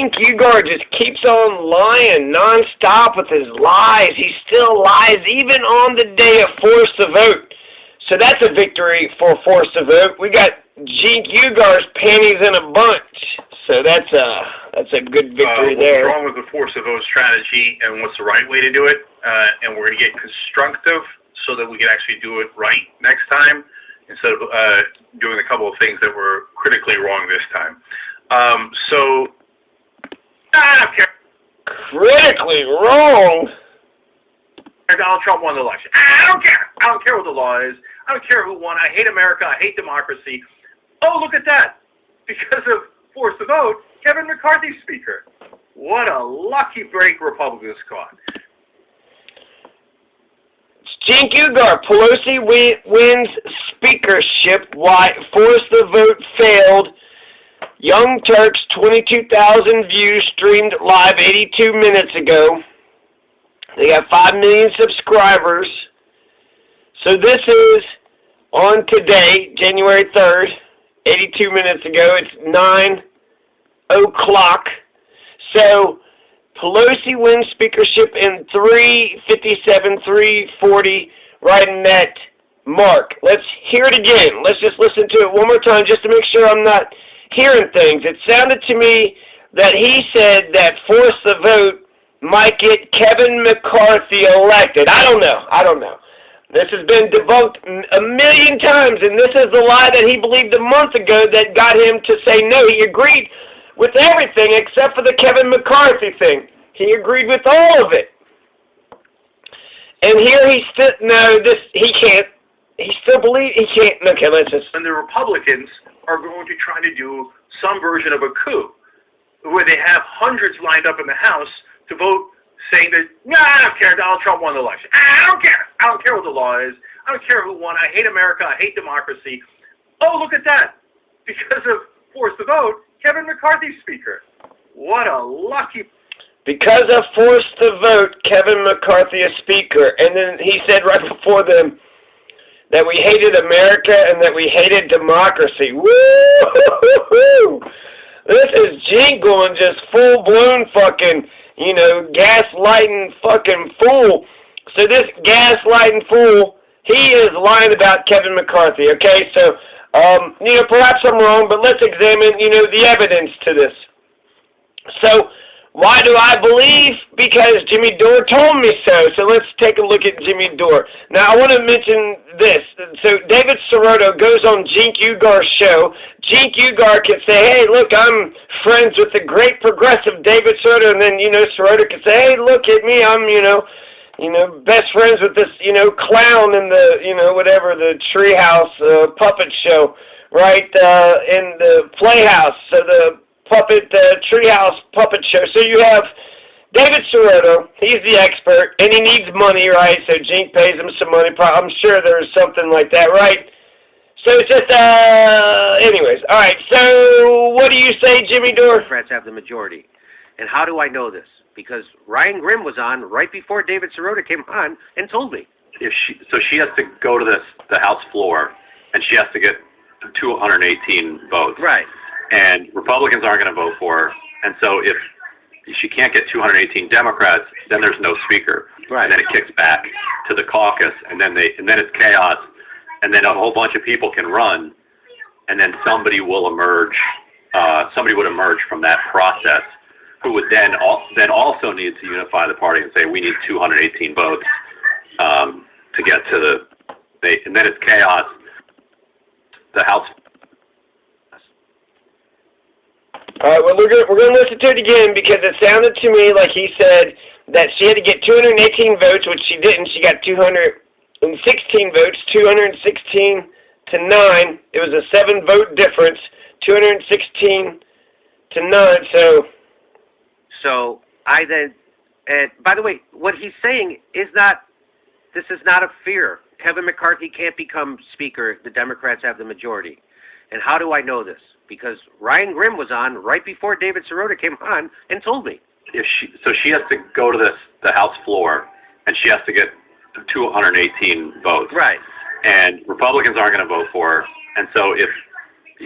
Cenk Uygur just keeps on lying nonstop with his lies. He still lies even on the day of force to vote. So that's a victory for force to vote. We got Cenk Uygur's panties in a bunch. So that's a good victory there. What's wrong with the force to vote strategy and what's the right way to do it? And we're going to get constructive so that we can actually do it right next time instead of doing a couple of things that were critically wrong this time. I don't care. Critically wrong? Donald Trump won the election. I don't care. I don't care what the law is. I don't care who won. I hate America. I hate democracy. Oh, look at that. Because of force to vote, Kevin McCarthy's speaker. What a lucky break Republicans caught. Cenk Uygur, Pelosi wins speakership. Why force the vote failed. Young Turks, 22,000 views, streamed live 82 minutes ago. They got 5 million subscribers. So this is on today, January 3rd, 82 minutes ago. It's 9 o'clock. So Pelosi wins speakership in 3:57, 3:40, right in that mark. Let's hear it again. Let's just listen to it one more time just to make sure I'm not hearing things. It sounded to me that he said that force the vote might get Kevin McCarthy elected. I don't know. This has been debunked a million times, and this is the lie that he believed a month ago that got him to say no. He agreed with everything except for the Kevin McCarthy thing. He agreed with all of it. And here he he can't. He still believes he can't. Okay, let's just. And the Republicans are going to try to do some version of a coup where they have hundreds lined up in the House to vote saying that, no, I don't care, Donald Trump won the election. I don't care. I don't care what the law is. I don't care who won. I hate America. I hate democracy. Oh, look at that. Because of force to vote, Kevin McCarthy's speaker. What a lucky... Because of force to vote, Kevin McCarthy is speaker. And then he said right before them that we hated America and that we hated democracy. Woo! This is Cenk going just full-blown fucking, gaslighting fucking fool. So this gaslighting fool, he is lying about Kevin McCarthy, okay? So, perhaps I'm wrong, but let's examine, the evidence to this. So, why do I believe? Because Jimmy Dore told me so. So let's take a look at Jimmy Dore. Now, I want to mention this. So David Sirotto goes on Cenk Uygur's show. Cenk Uygur can say, hey, look, I'm friends with the great progressive David Sirotto. And then, Sirotto can say, hey, look at me. I'm, best friends with this, clown in the, the treehouse puppet show, right, in the playhouse. So the treehouse puppet show. So you have David Sirotto, he's the expert, and he needs money, right? So Cenk pays him some money. I'm sure there's something like that, right? So it's just, anyways. All right, so what do you say, Jimmy Dore? Democrats have the majority. And how do I know this? Because Ryan Grimm was on right before David Sirotto came on and told me. So she has to go to the House floor, and she has to get 218 votes. Right. And Republicans aren't going to vote for her. And so if she can't get 218 Democrats, then there's no speaker. Right. And then it kicks back to the caucus, and then it's chaos, and then a whole bunch of people can run, and then somebody will emerge. Somebody would emerge from that process, who would then also need to unify the party and say we need 218 votes to get to and then it's chaos. The House. All right, well, we're going to listen to it again because it sounded to me like he said that she had to get 218 votes, which she didn't. She got 216 votes, 216 to 9. It was a 7-vote difference, 216 to 9. So I then, and by the way, what he's saying is this is not a fear. Kevin McCarthy can't become speaker. The Democrats have the majority. And how do I know this? Because Ryan Grimm was on right before David Sirotto came on and told me. So she has to go to the House floor, and she has to get 218 votes. Right. And Republicans aren't going to vote for her. And so if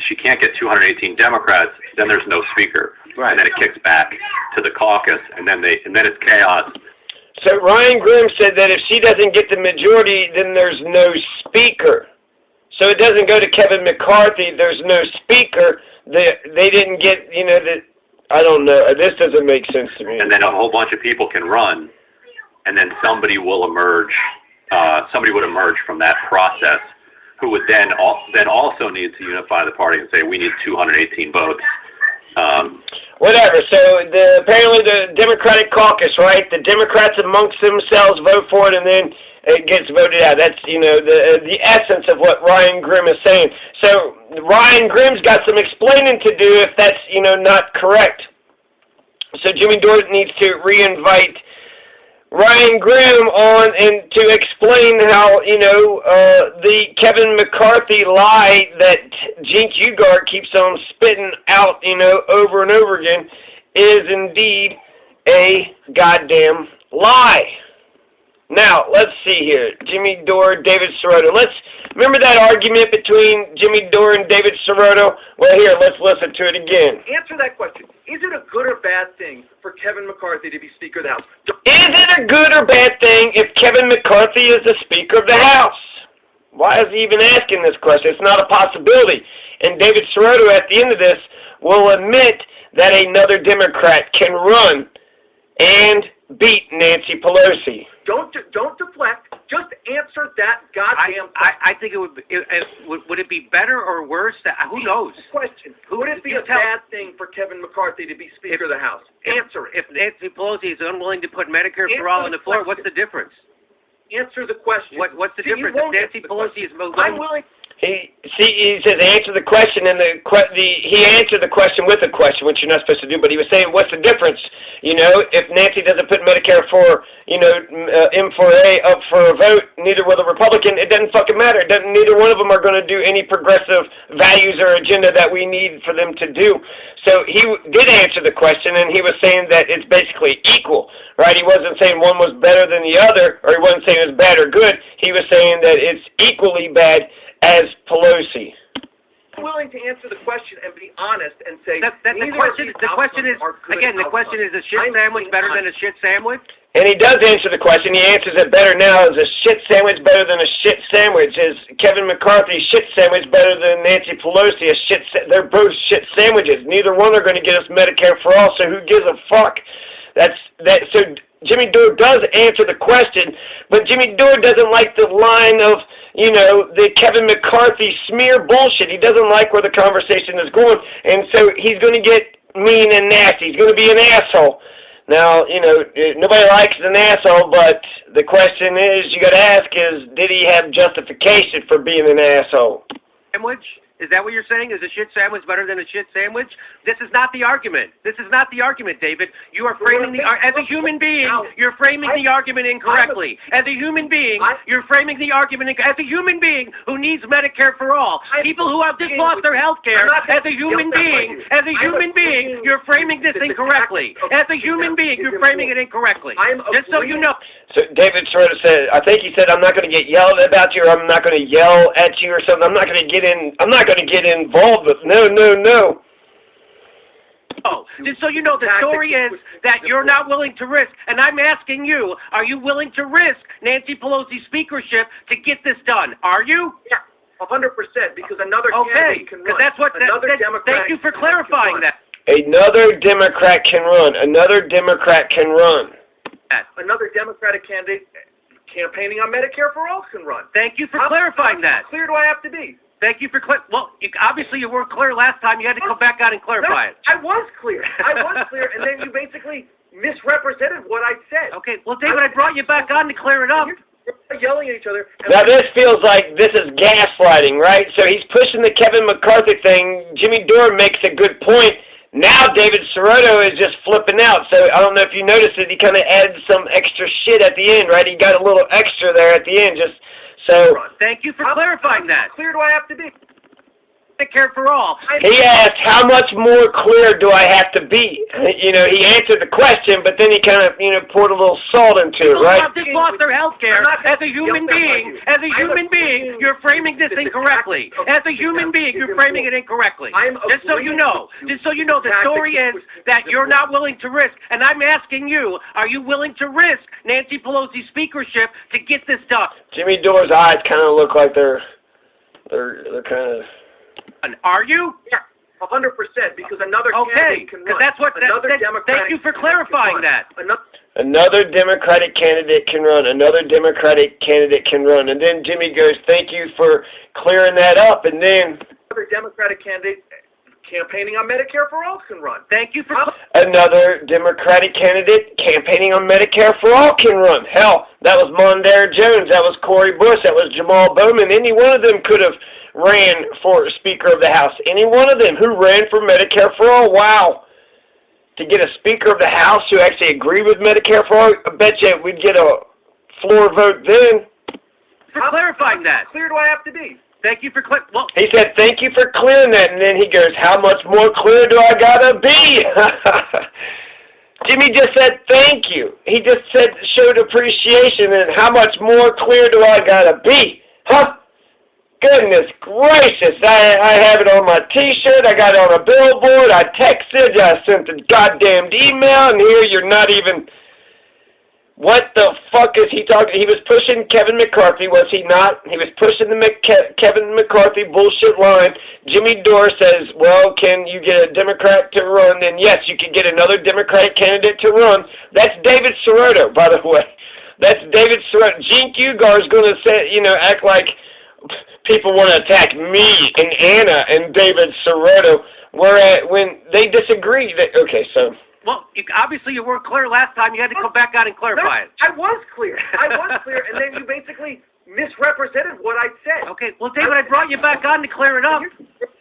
she can't get 218 Democrats, then there's no speaker. Right. And then it kicks back to the caucus, and then it's chaos. So Ryan Grimm said that if she doesn't get the majority, then there's no speaker. So it doesn't go to Kevin McCarthy. There's no speaker. They didn't get, I don't know. This doesn't make sense to me. And then a whole bunch of people can run, and then somebody will emerge. Somebody would emerge from that process, who would then also need to unify the party and say, we need 218 votes. Whatever. So apparently the Democratic caucus, right? The Democrats amongst themselves vote for it, and then it gets voted out. That's the essence of what Ryan Grimm is saying. So Ryan Grimm's got some explaining to do if that's not correct. So Jimmy Dore needs to reinvite Ryan Grimm on and to explain how the Kevin McCarthy lie that Cenk Uygur keeps on spitting out over and over again is indeed a goddamn lie. Now, let's see here. Jimmy Dore, David Sirotto. Let's remember that argument between Jimmy Dore and David Sirotto? Well, here, let's listen to it again. Answer that question. Is it a good or bad thing for Kevin McCarthy to be Speaker of the House? Is it a good or bad thing if Kevin McCarthy is the Speaker of the House? Why is he even asking this question? It's not a possibility. And David Sirotto, at the end of this, will admit that another Democrat can run and beat Nancy Pelosi. Don't deflect. Just answer that goddamn question. I think it would it be better or worse? Who knows? Question. Would it be a bad thing for Kevin McCarthy to be Speaker of the House? Answer it. If Nancy Pelosi is unwilling to put Medicare for all on the floor, what's the difference? Answer the question. What's the difference? If Nancy Pelosi is I'm willing. He says answer the question, and he answered the question with a question, which you're not supposed to do. But he was saying, what's the difference? If Nancy doesn't put Medicare for M4A up for a vote, neither will the Republican. It doesn't fucking matter. Neither one of them are going to do any progressive values or agenda that we need for them to do. So he did answer the question, and he was saying that it's basically equal, right? He wasn't saying one was better than the other, or he wasn't saying it was bad or good. He was saying that it's equally bad as Pelosi. I'm willing to answer the question and be honest and say the question is again, the question is a shit sandwich better than a shit sandwich? And he does answer the question. He answers it better now. Is a shit sandwich better than a shit sandwich? Is Kevin McCarthy's shit sandwich better than Nancy Pelosi? They're both shit sandwiches. Neither one are going to get us Medicare for all, so who gives a fuck? So Jimmy Dore does answer the question, but Jimmy Dore doesn't like the line of, the Kevin McCarthy smear bullshit. He doesn't like where the conversation is going, and so he's going to get mean and nasty. He's going to be an asshole. Now, nobody likes an asshole, but the question is, you got to ask is, did he have justification for being an asshole? Sandwich? Is that what you're saying? Is a shit sandwich better than a shit sandwich? This is not the argument. This is not the argument, David. You are framing as a human being, you're framing the argument incorrectly. As a human being, you're framing the argument as a human being who needs Medicare for all. People who have just lost their health care. As a human being, you're framing this incorrectly. As a human being, you're framing it incorrectly. Just so you know. So David Sirotto said, I think he said, I'm not going to get yelled about you, or I'm not going to yell at you or something. I'm not going to get involved with. No. Oh, just so you know, the story is that you're not willing to risk, and I'm asking you, are you willing to risk Nancy Pelosi's speakership to get this done? Are you? Yeah, 100%, because another candidate can run. That's what. Thank you for clarifying that. Another Democrat can run. Another Democrat can run. Another Democratic candidate campaigning on Medicare for all can run. Thank you for clarifying that. How clear do I have to be? Thank you for obviously you weren't clear last time. You had to come back out and clarify it. I was clear, and then you basically misrepresented what I said. Okay, well, David, I brought you back on to clear it up. We're yelling at each other. Now this feels like this is gaslighting, right? So he's pushing the Kevin McCarthy thing. Jimmy Dore makes a good point. Now David Sirotto is just flipping out. So I don't know if you noticed it. He kind of added some extra shit at the end, right? He got a little extra there at the end, just so. Thank you for clarifying that. How clear do I have to be? Medicare for all. He asked, how much more clear do I have to be? You know, he answered the question, but then he kind of, poured a little salt into it, right? People have just lost their health care. As a human being, you're framing this incorrectly. As a human being, you're framing it incorrectly. Just so you know, the story is that you're not willing to risk, and I'm asking you, are you willing to risk Nancy Pelosi's speakership to get this done? Jimmy Dore's eyes kind of look like they're kind of... Are you? Yeah, 100%, because another candidate can run. That's what. Thank you for clarifying that. Another Democratic candidate can run. Another Democratic candidate can run. And then Jimmy goes, thank you for clearing that up. And then... Another Democratic candidate campaigning on Medicare for All can run. Thank you for... Another Democratic candidate campaigning on Medicare for All can run. Hell, that was Mondaire Jones. That was Cori Bush. That was Jamal Bowman. Any one of them could have ran for Speaker of the House. Any one of them who ran for Medicare for All. Wow. To get a Speaker of the House who actually agreed with Medicare for All, I bet you we'd get a floor vote then. For clarifying that. How clear do I have to be? Thank you for He said, thank you for clearing that. And then he goes, how much more clear do I gotta be? Jimmy just said, thank you. He just said, showed appreciation. And how much more clear do I gotta be? Huh? Goodness gracious, I have it on my T-shirt, I got it on a billboard, I texted, I sent a goddamn email, and here you're not even... What the fuck is he talking? He was pushing Kevin McCarthy, was he not? He was pushing the Kevin McCarthy bullshit line. Jimmy Dore says, well, can you get a Democrat to run? Then yes, you can get another Democratic candidate to run. That's David Sirotto, by the way. That's David Sirotto. Cenk Uygur is going to say, act like... People want to attack me and Anna and David Sirotto, when they disagree. Okay, so... Well, obviously you weren't clear last time. You had to come back out and clarify it. I was clear, and then you basically misrepresented what I said. Okay, well, David, I brought you back on to clear it up.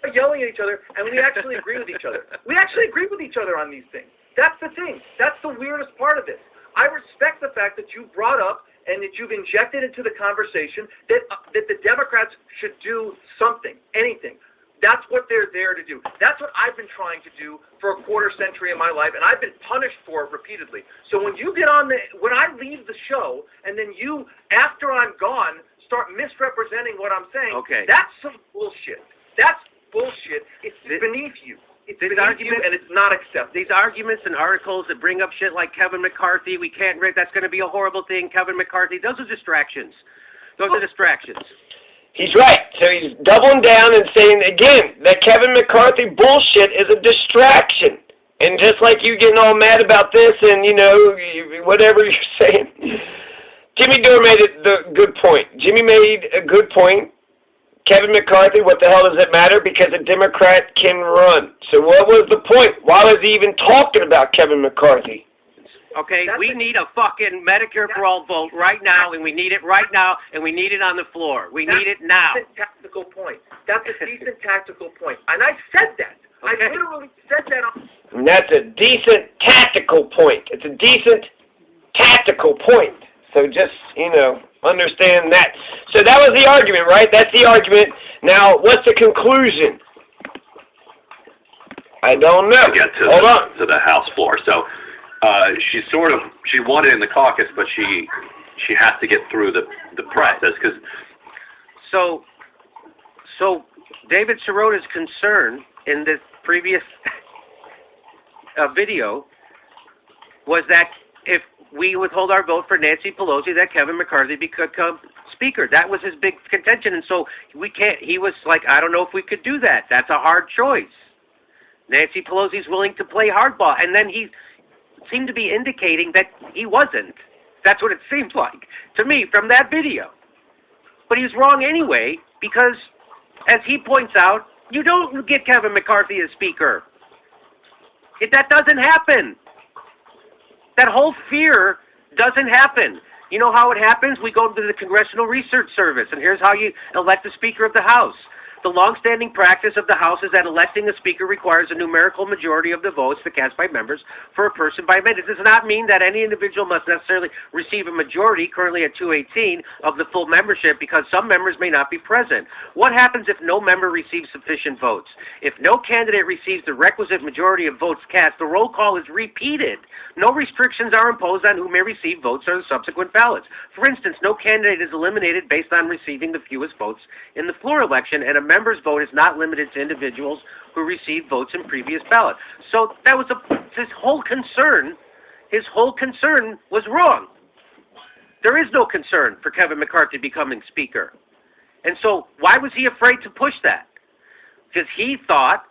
You're yelling at each other, and we actually agree with each other. We actually agree with each other on these things. That's the thing. That's the weirdest part of this. I respect the fact that you brought up and that you've injected into the conversation that the Democrats should do something, anything. That's what they're there to do. That's what I've been trying to do for a quarter century of my life, and I've been punished for it repeatedly. So when you get on when I leave the show, and then you, after I'm gone, start misrepresenting what I'm saying, that's some bullshit. That's bullshit. It's beneath you. It's beneath you, and it's not acceptable. These arguments and articles that bring up shit like Kevin McCarthy, we can't read, that's going to be a horrible thing, Kevin McCarthy, those are distractions. Those are distractions. He's right. So he's doubling down and saying, again, that Kevin McCarthy bullshit is a distraction. And just like you getting all mad about this and, whatever you're saying, Jimmy Dore made the good point. Jimmy made a good point. Kevin McCarthy, what the hell does it matter? Because a Democrat can run. So what was the point? Why was he even talking about Kevin McCarthy? Okay, we need a fucking Medicare for All vote right now, and we need it right now, and we need it on the floor. We need it now. That's a tactical point. That's a decent tactical point. And I said that. Okay. I literally said that. And that's a decent tactical point. It's a decent tactical point. So just, understand that. So that was the argument, right? That's the argument. Now, what's the conclusion? I don't know. Hold on. To the House floor. So she won it in the caucus, but she has to get through the process because. So David Sirotto's concern in this previous video was that if we withhold our vote for Nancy Pelosi, that Kevin McCarthy become Speaker. That was his big contention, and so we can't. He was like, I don't know if we could do that. That's a hard choice. Nancy Pelosi's willing to play hardball, and then he seemed to be indicating that he wasn't. That's what it seemed like to me from that video. But he's wrong anyway, because as he points out, you don't get Kevin McCarthy as Speaker. That doesn't happen. That whole fear doesn't happen. You know how it happens? We go to the Congressional Research Service, and here's how you elect the Speaker of the House. The long-standing practice of the House is that electing a speaker requires a numerical majority of the votes cast by members for a person by amendment. It does not mean that any individual must necessarily receive a majority, currently at 218, of the full membership, because some members may not be present. What happens if no member receives sufficient votes? If no candidate receives the requisite majority of votes cast, the roll call is repeated. No restrictions are imposed on who may receive votes or the subsequent ballots. For instance, no candidate is eliminated based on receiving the fewest votes in the floor election, and a member's vote is not limited to individuals who received votes in previous ballots. So that was his whole concern. His whole concern was wrong. There is no concern for Kevin McCarthy becoming Speaker. And so why was he afraid to push that? Because he thought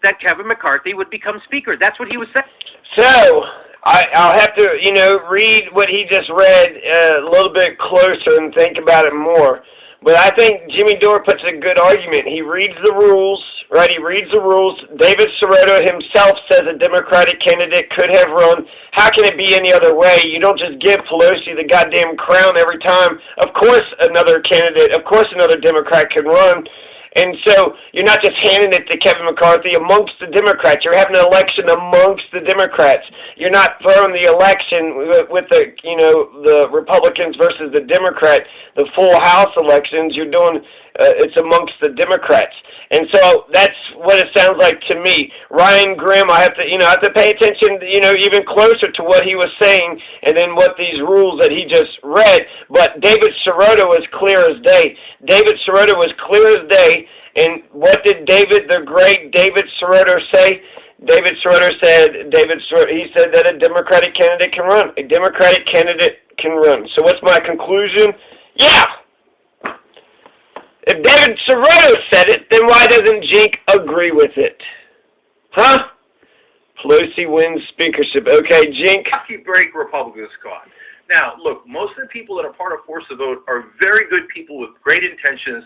that Kevin McCarthy would become Speaker. That's what he was saying. So I'll have to, read what he just read a little bit closer and think about it more. But I think Jimmy Dore puts a good argument. He reads the rules, right? He reads the rules. David Sirotto himself says a Democratic candidate could have run. How can it be any other way? You don't just give Pelosi the goddamn crown every time. Of course another Democrat can run. And so you're not just handing it to Kevin McCarthy amongst the Democrats. You're having an election amongst the Democrats. You're not throwing the election with the Republicans versus the Democrat, the full House elections. You're doing it's amongst the Democrats. And so that's what it sounds like to me. Ryan Grimm, I have to pay attention, even closer to what he was saying and then what these rules that he just read. But David Sirotto was clear as day. David Sirotto was clear as day. And what did the great David Sirotto say? David Sirotto said, he said that a Democratic candidate can run. A Democratic candidate can run. So what's my conclusion? Yeah! If David Sirotto said it, then why doesn't Cenk agree with it? Huh? Pelosi wins speakership. Okay, Cenk. Lucky break Republicans caught. Now, look, most of the people that are part of Force the Vote are very good people with great intentions.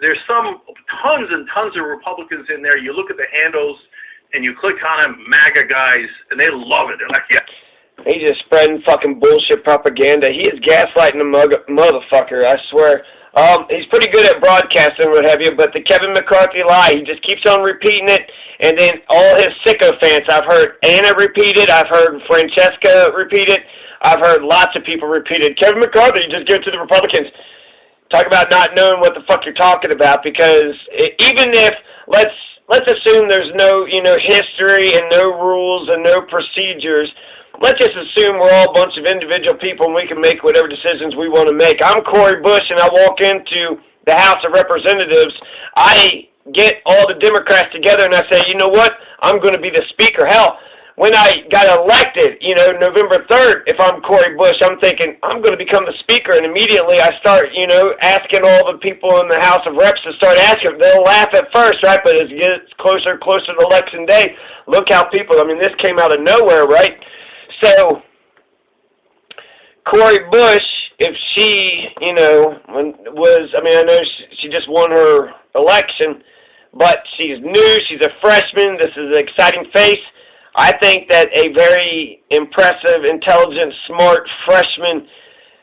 There's tons and tons of Republicans in there. You look at the handles and you click on them, MAGA guys, and they love it. They're like, yeah. He's just spreading fucking bullshit propaganda. He is gaslighting the motherfucker, I swear. He's pretty good at broadcasting, what have you, but the Kevin McCarthy lie, he just keeps on repeating it, and then all his sycophants, I've heard Anna repeat it, I've heard Francesca repeat it, I've heard lots of people repeat it. Kevin McCarthy, you just give it to the Republicans. Talk about not knowing what the fuck you're talking about, because even if, let's assume there's no, history and no rules and no procedures. Let's just assume we're all a bunch of individual people and we can make whatever decisions we want to make. I'm Cori Bush and I walk into the House of Representatives. I get all the Democrats together and I say, you know what? I'm going to be the Speaker. Hell, when I got elected, November 3rd, if I'm Cori Bush, I'm thinking I'm going to become the Speaker. And immediately I start, asking all the people in the House of Reps to start asking. They'll laugh at first, right? But as it gets closer and closer to election day, look how people, this came out of nowhere, right? So, Cori Bush, if she, I know she just won her election, but she's new, she's a freshman, this is an exciting face. I think that a very impressive, intelligent, smart freshman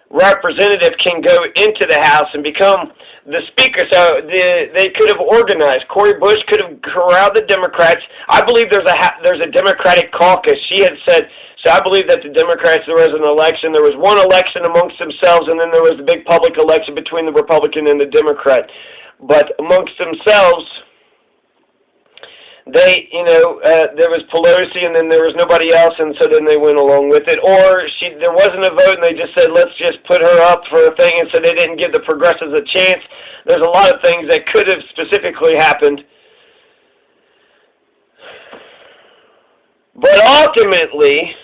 representative can go into the House and become the Speaker. So they could have organized. Cori Bush could have corralled the Democrats. I believe there's a Democratic caucus. She had said, so I believe that the Democrats, there was an election. There was one election amongst themselves, and then there was the big public election between the Republican and the Democrat. But amongst themselves, they, there was Pelosi and then there was nobody else, and so then they went along with it. Or there wasn't a vote and they just said, let's just put her up for a thing, and so they didn't give the progressives a chance. There's a lot of things that could have specifically happened. But ultimately,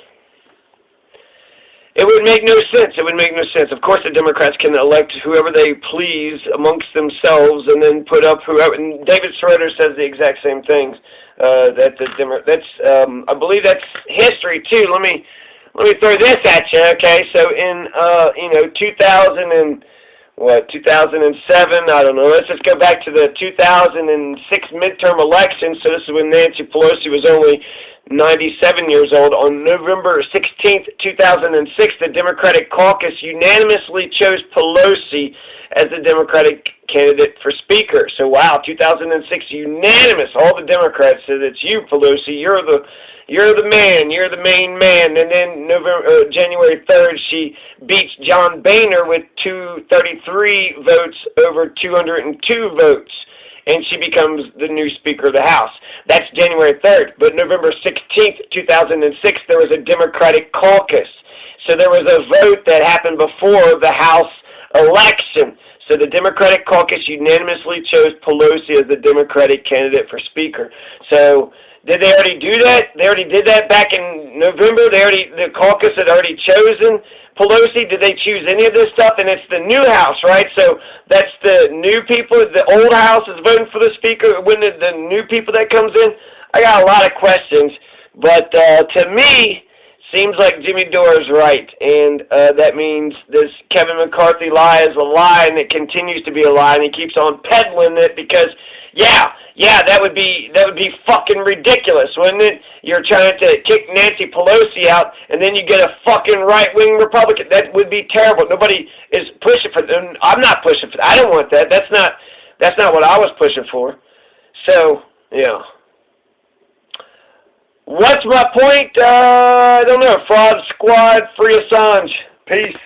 it would make no sense. It would make no sense. Of course, the Democrats can elect whoever they please amongst themselves, and then put up whoever. And David Sirotto says the exact same things. I believe that's history too. Let me throw this at you. Okay, so in 2007. I don't know. Let's just go back to the 2006 midterm election. So this is when Nancy Pelosi was only 97 years old. On November 16th, 2006, the Democratic caucus unanimously chose Pelosi as the Democratic candidate for Speaker. So, wow, 2006, unanimous. All the Democrats said, it's you, Pelosi. You're the man. You're the main man. And then January 3rd, she beats John Boehner with 233 votes over 202 votes. And she becomes the new Speaker of the House. That's January 3rd. But November 16th, 2006, there was a Democratic caucus. So there was a vote that happened before the House election. So the Democratic caucus unanimously chose Pelosi as the Democratic candidate for Speaker. So did they already do that? They already did that back in November. The caucus had already chosen Pelosi. Did they choose any of this stuff? And it's the new House, right? So that's the new people. The old House is voting for the Speaker. When the new people that comes in, I got a lot of questions. But to me, seems like Jimmy Dore is right, and that means this Kevin McCarthy lie is a lie, and it continues to be a lie, and he keeps on peddling it because, that would be fucking ridiculous, wouldn't it? You're trying to kick Nancy Pelosi out, and then you get a fucking right-wing Republican. That would be terrible. Nobody is pushing for them. I'm not pushing for that. I don't want that. That's not what I was pushing for. So, yeah. What's my point? I don't know. Fraud Squad, free Assange. Peace.